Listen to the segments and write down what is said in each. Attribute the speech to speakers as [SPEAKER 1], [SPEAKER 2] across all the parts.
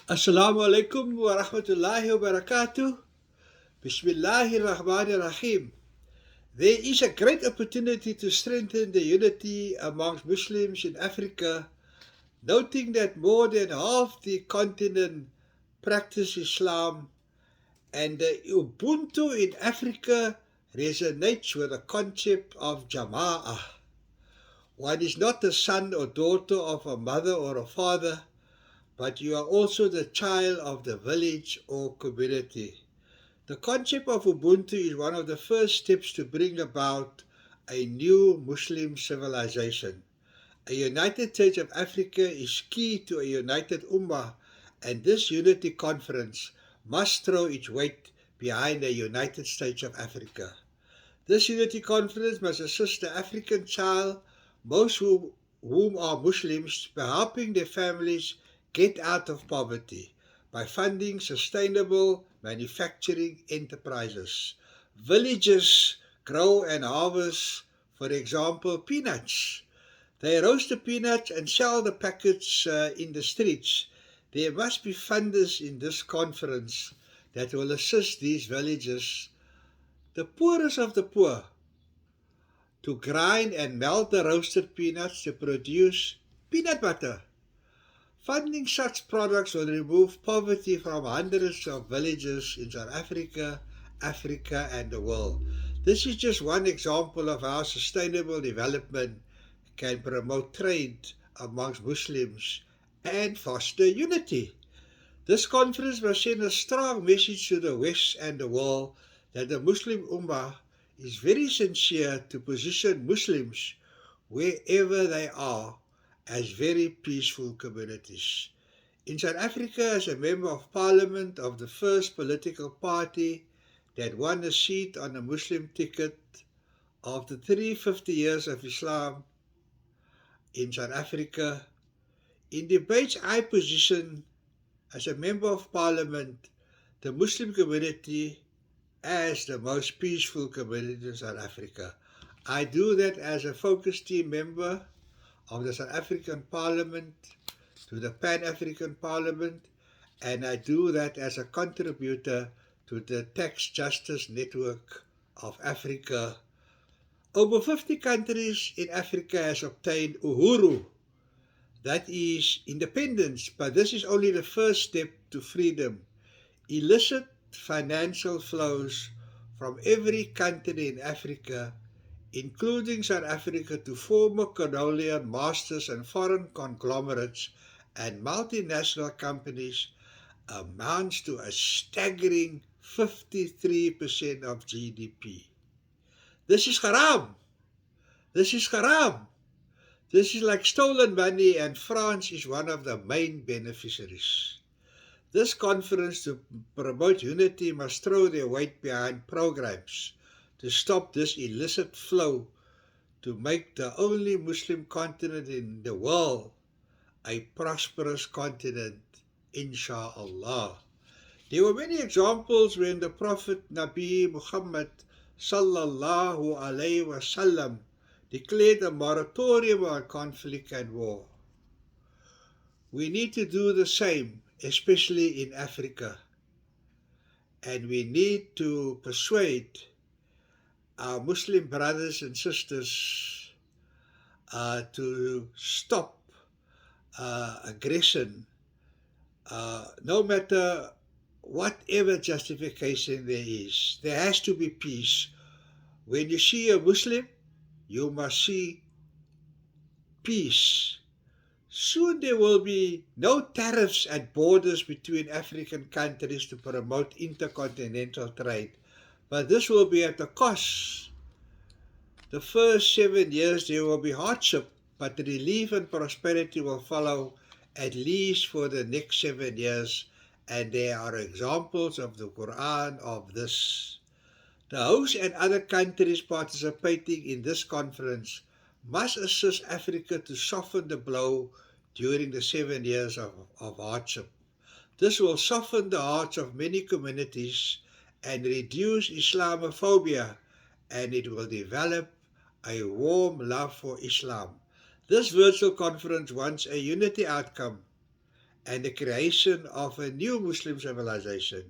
[SPEAKER 1] Assalamu alaikum wa rahmatullahi wa barakatuh. Bismillahir Rahmanir Rahim. There is a great opportunity to strengthen the unity amongst Muslims in Africa, noting that more than half the continent practice Islam, and the Ubuntu in Africa resonates with the concept of Jama'ah. One is not the son or daughter of a mother or a father, but you are also the child of the village or community. The concept of Ubuntu is one of the first steps to bring about a new Muslim civilization. A united Church of Africa is key to a united Ummah, and this unity conference must throw its weight behind a United States of Africa. This unity conference must assist the African child, most whom are Muslims, by helping their families get out of poverty by funding sustainable manufacturing enterprises. Villages grow and harvest, for example, peanuts. They roast the peanuts and sell the packets in the streets. There must be funders in this conference that will assist these villages, the poorest of the poor, to grind and melt the roasted peanuts to produce peanut butter. Funding such products will remove poverty from hundreds of villages in South Africa, Africa, and the world. This is just one example of how sustainable development can promote trade amongst Muslims and foster unity. This conference must send a strong message to the West and the world that the Muslim Ummah is very sincere to position Muslims wherever they are as very peaceful communities. In South Africa, as a member of parliament of the first political party that won a seat on a Muslim ticket after 350 years of Islam in South Africa, in debates I position as a member of parliament the Muslim community as the most peaceful community in South Africa. I do that as a focus team member of the South African Parliament to the Pan-African Parliament, and I do that as a contributor to the Tax Justice Network of Africa. Over 50 countries in Africa has obtained Uhuru, that is independence, but this is only the first step to freedom. Illicit financial flows from every country in Africa, including South Africa, to former colonial masters and foreign conglomerates and multinational companies amounts to a staggering 53% of GDP. This is haram. This is haram. This is like stolen money, and France is one of the main beneficiaries. This conference to promote unity must throw their weight behind programs to stop this illicit flow, to make the only Muslim continent in the world a prosperous continent, insha'Allah. There were many examples when the Prophet Nabi Muhammad sallallahu alayhi wasallam declared a moratorium on conflict and war. We need to do the same, especially in Africa, and we need to persuade our Muslim brothers and sisters to stop aggression, no matter whatever justification there is. There has to be peace. When you see a Muslim, you must see peace. Soon there will be no tariffs at borders between African countries to promote intercontinental trade, but this will be at a cost. The first 7 years there will be hardship, but relief and prosperity will follow at least for the next 7 years, and there are examples of the Quran of this. The host and other countries participating in this conference must assist Africa to soften the blow during the 7 years of hardship. This will soften the hearts of many communities and reduce Islamophobia, and it will develop a warm love for Islam. This virtual conference wants a unity outcome, and the creation of a new Muslim civilization.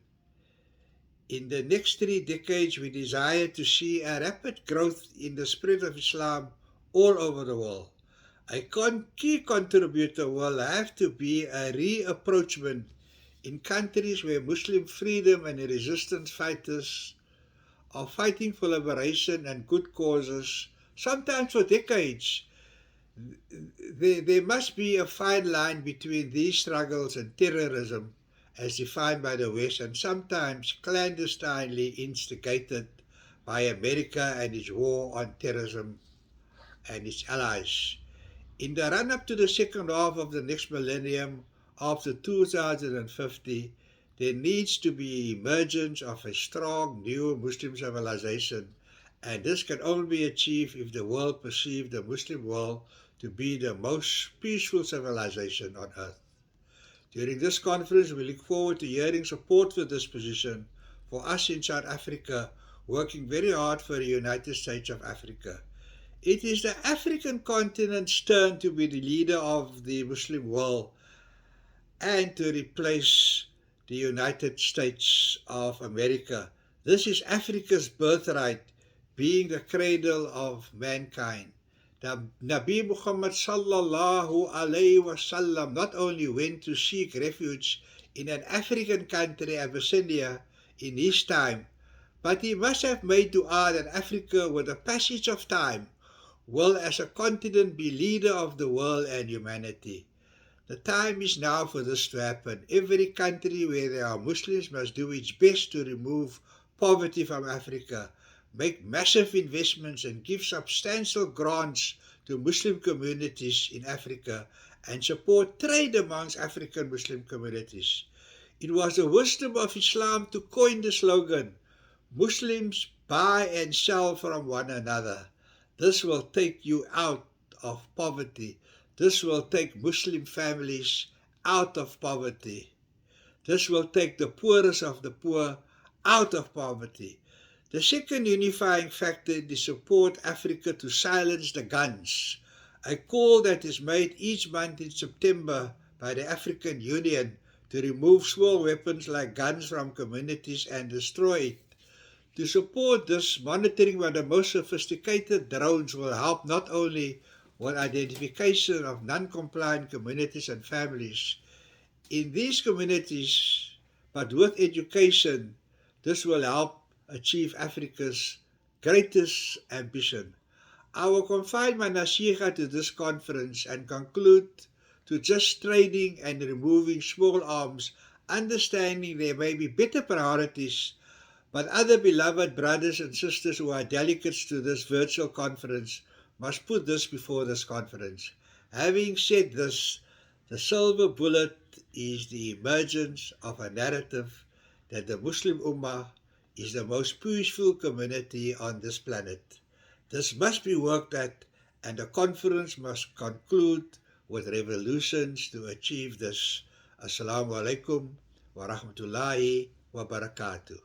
[SPEAKER 1] In the next 3 decades, we desire to see a rapid growth in the spread of Islam all over the world. A key contributor will have to be a reapproachment in countries where Muslim freedom and resistance fighters are fighting for liberation and good causes, sometimes for decades. There must be a fine line between these struggles and terrorism as defined by the West, and sometimes clandestinely instigated by America and its war on terrorism and its allies. In the run-up to the second half of the next millennium, after 2050, there needs to be emergence of a strong new Muslim civilization, and this can only be achieved if the world perceives the Muslim world to be the most peaceful civilization on earth. During this conference, we look forward to hearing support for this position for us in South Africa, working very hard for the United States of Africa. It is the African continent's turn to be the leader of the Muslim world and to replace the United States of America. This is Africa's birthright, being the cradle of mankind. Nabi Muhammad sallallahu alayhi wasallam not only went to seek refuge in an African country, Abyssinia, in his time, but he must have made dua that Africa, with the passage of time, will as a continent be leader of the world and humanity. The time is now for this to happen. Every country where there are Muslims must do its best to remove poverty from Africa, make massive investments and give substantial grants to Muslim communities in Africa, and support trade amongst African Muslim communities. It was the wisdom of Islam to coin the slogan, Muslims buy and sell from one another. This will take you out of poverty. This will take Muslim families out of poverty. This will take the poorest of the poor out of poverty. The second unifying factor is to support Africa to silence the guns, a call that is made each month in September by the African Union to remove small weapons like guns from communities and destroy it. To support this, monitoring by the most sophisticated drones will help not only with identification of non-compliant communities and families in these communities, but with education. This will help achieve Africa's greatest ambition. I will confine my nasiha to this conference and conclude to just trading and removing small arms, understanding there may be better priorities, but other beloved brothers and sisters who are delegates to this virtual conference must put this before this conference. Having said this, the silver bullet is the emergence of a narrative that the Muslim Ummah is the most peaceful community on this planet. This must be worked at, and the conference must conclude with revolutions to achieve this. Assalamu alaikum wa rahmatullahi wa barakatuh.